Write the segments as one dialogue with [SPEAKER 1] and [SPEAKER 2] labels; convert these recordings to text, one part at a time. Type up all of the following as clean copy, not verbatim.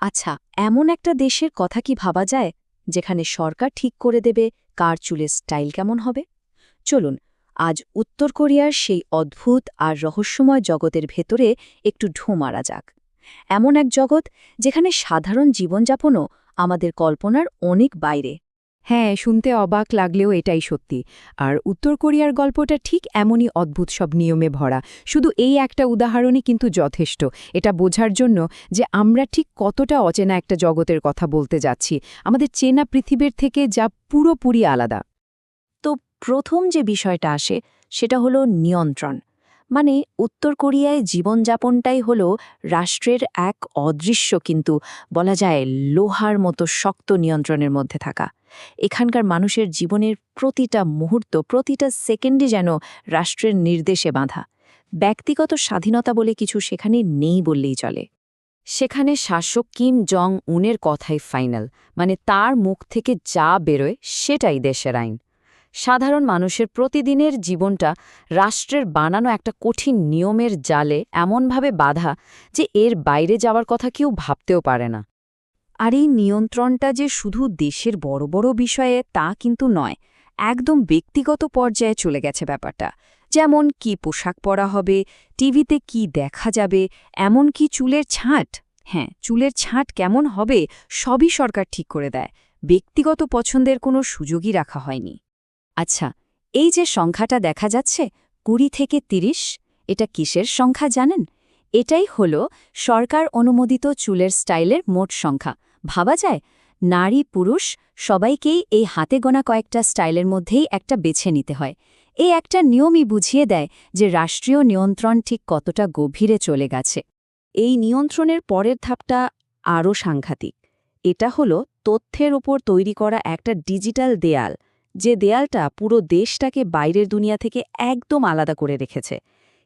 [SPEAKER 1] আচ্ছা, এমন একটা দেশের কথা কি ভাবা যায় যেখানে সরকার ঠিক করে দেবে কার চুলের স্টাইল কেমন হবে? চলুন আজ উত্তর কোরিয়ার সেই অদ্ভুত আর রহস্যময় জগতের ভেতরে একটু ঢুঁ মারা যাক। এমন এক জগৎ যেখানে সাধারণ জীবনযাপনও আমাদের কল্পনার অনেক বাইরে।
[SPEAKER 2] হ্যাঁ, শুনতে অবাক লাগলেও এটাই সত্যি। আর উত্তর কোরিয়ার গল্পটা ঠিক এমনই অদ্ভুত সব নিয়মে ভরা। শুধু এই একটা উদাহরণই কিন্তু যথেষ্ট এটা বোঝার জন্য যে আমরা ঠিক কতটা অচেনা একটা জগতের কথা বলতে যাচ্ছি, আমাদের চেনা পৃথিবীর থেকে যা পুরোপুরি আলাদা।
[SPEAKER 1] তো প্রথম যে বিষয়টা আসে সেটা হলো নিয়ন্ত্রণ। মানে উত্তর কোরিয়ায় জীবনযাপনটাই হলো রাষ্ট্রের এক অদৃশ্য কিন্তু বলা যায় লোহার মতো শক্ত নিয়ন্ত্রণের মধ্যে থাকা। এখানকার মানুষের জীবনের প্রতিটা মুহূর্ত প্রতিটা সেকেন্ডে যেন রাষ্ট্রের নির্দেশে বাঁধা। ব্যক্তিগত স্বাধীনতা বলে কিছু সেখানে নেই বললেই চলে।
[SPEAKER 2] সেখানে শাসক কিম জং উনের কথাই ফাইনাল, মানে তার মুখ থেকে যা বেরোয় সেটাই দেশের আইন। সাধারণ মানুষের প্রতিদিনের জীবনটা রাষ্ট্রের বানানো একটা কঠিন নিয়মের জালে এমনভাবে বাঁধা যে এর বাইরে যাওয়ার কথা কেউ ভাবতেও পারে না।
[SPEAKER 1] আর এই নিয়ন্ত্রণটা যে শুধু দেশের বড় বড় বিষয়ে তা কিন্তু নয়, একদম ব্যক্তিগত পর্যায়ে চলে গেছে ব্যাপারটা। যেমন কি পোশাক পরা হবে, টিভিতে কি দেখা যাবে, এমনকি চুলের ছাঁট। হ্যাঁ, চুলের ছাঁট কেমন হবে সবই সরকার ঠিক করে দেয়। ব্যক্তিগত পছন্দের কোনো সুযোগই রাখা হয়নি। আচ্ছা, এই যে সংখ্যাটা দেখা যাচ্ছে ২০ থেকে ৩০, এটা কিসের সংখ্যা জানেন? এটাই হলো সরকার অনুমোদিত চুলের স্টাইলের মোট সংখ্যা। ভাবা যায়, নারী পুরুষ সবাইকেই এই হাতে গোনা কয়েকটা স্টাইলের মধ্যেই একটা বেছে নিতে হয়। এই একটা নিয়মই বুঝিয়ে দেয় যে রাষ্ট্রীয় নিয়ন্ত্রণ ঠিক কতটা গভীরে চলে গেছে। এই নিয়ন্ত্রণের পরের ধাপটা আরও সাংঘাতিক। এটা হলো তথ্যের উপর তৈরি করা একটা ডিজিটাল দেয়াল, যে দেয়ালটা পুরো দেশটাকে বাইরের দুনিয়া থেকে একদম আলাদা করে রেখেছে।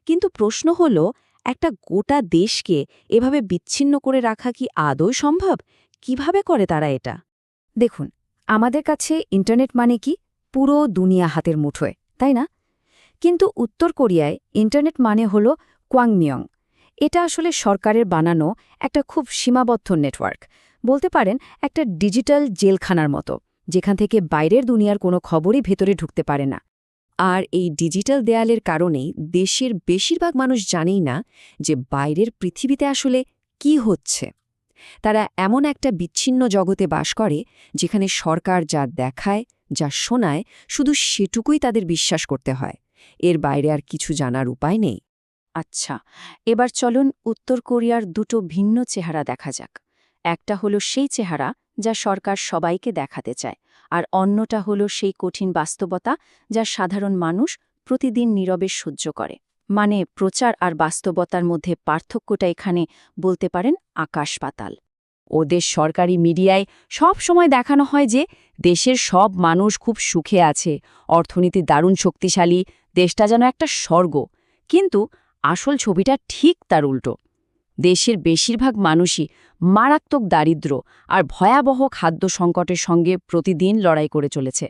[SPEAKER 1] কিন্তু প্রশ্ন হলো, একটা গোটা দেশকে এভাবে বিচ্ছিন্ন করে রাখা কি আদৌ সম্ভব? কিভাবে করে তারা এটা?
[SPEAKER 2] দেখুন, আমাদের কাছে ইন্টারনেট মানে কি পুরো দুনিয়া হাতের মুঠোয়, তাই না? কিন্তু উত্তর কোরিয়ায় ইন্টারনেট মানে হল কোয়াংমিয়ং। এটা আসলে সরকারের বানানো একটা খুব সীমাবদ্ধ নেটওয়ার্ক, বলতে পারেন একটা ডিজিটাল জেলখানার মতো, যেখান থেকে বাইরের দুনিয়ার কোনো খবরই ভেতরে ঢুকতে পারে না।
[SPEAKER 1] আর এই ডিজিটাল দেয়ালের কারণেই দেশের বেশিরভাগ মানুষ জানেই না যে বাইরের পৃথিবীতে আসলে কি হচ্ছে। তারা এমন একটা বিচ্ছিন্ন জগতে বাস করে যেখানে সরকার যা দেখায়, যা শোনায়, শুধু সেটুকুই তাদের বিশ্বাস করতে হয়। এর বাইরে আর কিছু জানার উপায় নেই। আচ্ছা, এবার চলুন উত্তর কোরিয়ার দুটো ভিন্ন চেহারা দেখা যাক। একটা হলো সেই চেহারা যা সরকার সবাইকে দেখাতে চায়, আর অন্যটা হলো সেই কঠিন বাস্তবতা যা সাধারণ মানুষ প্রতিদিন নীরবে সহ্য করে। মানে প্রচার আর বাস্তবতার মধ্যে পার্থক্যটা এখানে বলতে পারেন আকাশ পাতাল। ওদের সরকারি মিডিয়ায় সব সময় দেখানো হয় যে দেশের সব মানুষ খুব সুখে আছে, অর্থনীতি দারুণ শক্তিশালী, দেশটা যেন একটা স্বর্গ। কিন্তু আসল ছবিটা ঠিক তার উল্টো। দেশের বেশিরভাগ মানুষই মারাত্মক দারিদ্র্য আর ভয়াবহ খাদ্য সংকটের সঙ্গে প্রতিদিন লড়াই করে চলেছে।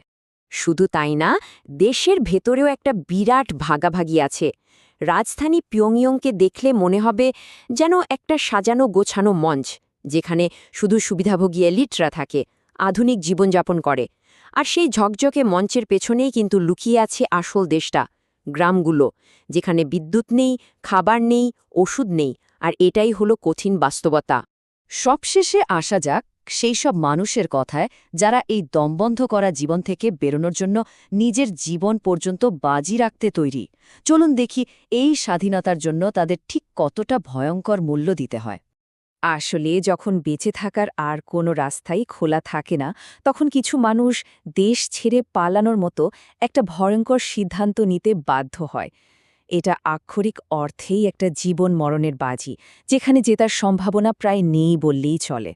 [SPEAKER 1] শুধু তাই না, দেশের ভেতরেও একটা বিরাট ভাগাভাগি আছে। রাজধানী পিয়ংইয়ংকে দেখলে মনে হবে যেন একটা সাজানো গোছানো মঞ্চ, যেখানে শুধু সুবিধাভোগী এলিটরা থাকে, আধুনিক জীবনযাপন করে। আর সেই ঝকঝকে মঞ্চের পেছনেই কিন্তু লুকিয়ে আছে আসল দেশটা, গ্রামগুলো, যেখানে বিদ্যুৎ নেই, খাবার নেই, ওষুধ নেই। আর এটাই হলো কঠিন বাস্তবতা। সবশেষে আসা যাক সেই সব মানুষের কথায় যারা এই দমবন্ধ করা জীবন থেকে বেরোনোর জন্য নিজের জীবন পর্যন্ত বাজি রাখতে তৈরি। চলুন দেখি এই স্বাধীনতার জন্য তাদের ঠিক কতটা ভয়ঙ্কর মূল্য দিতে হয়। আসলে যখন বেঁচে থাকার আর কোনো রাস্তাই খোলা থাকে না, তখন কিছু মানুষ দেশ ছেড়ে পালানোর মতো একটা ভয়ঙ্কর সিদ্ধান্ত নিতে বাধ্য হয়। এটা আক্ষরিক অর্থেই একটা জীবন মরণের বাজি, যেখানে জেতার সম্ভাবনা প্রায় নেই বললেই চলে।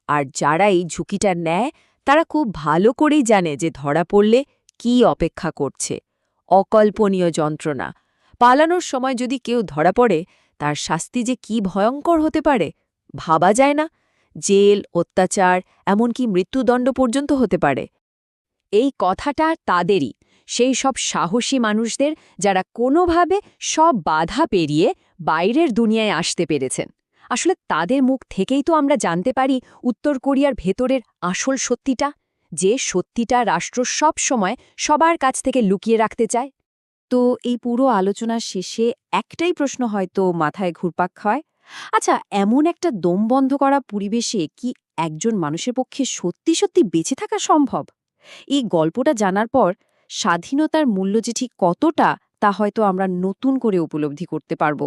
[SPEAKER 1] আর যারা এই ঝুঁকিটা নেয় তারা খুব ভালো করেই জানে যে ধরা পড়লে কি অপেক্ষা করছে। অকল্পনীয় যন্ত্রণা। পালানোর সময় যদি কেউ ধরা পড়ে, তার শাস্তি যে কি ভয়ঙ্কর হতে পারে ভাবা যায় না। জেল, অত্যাচার, এমনকি মৃত্যুদণ্ড পর্যন্ত হতে পারে। এই কথাটা তাদেরই, সেই সব সাহসী মানুষদের যারা কোনোভাবে সব বাধা পেরিয়ে বাইরের দুনিয়ায় আসতে পেরেছেন। আসলে তাদের মুখ থেকেই তো আমরা জানতে পারি উত্তর কোরিয়ার ভেতরের আসল সত্যিটা, যে সত্যিটা রাষ্ট্র সব সময় সবার কাছ থেকে লুকিয়ে রাখতে চায়।
[SPEAKER 2] তো এই পুরো আলোচনার শেষে একটাই প্রশ্ন হয়তো মাথায় ঘুরপাক খায়। আচ্ছা, এমন একটা দম বন্ধ করা পরিবেশে কি একজন মানুষের পক্ষে সত্যি সত্যি বেঁচে থাকা সম্ভব? এই গল্পটা জানার পর স্বাধীনতার মূল্য যে ঠিক কতটা তা হয়তো আমরা নতুন করে উপলব্ধি করতে পারব।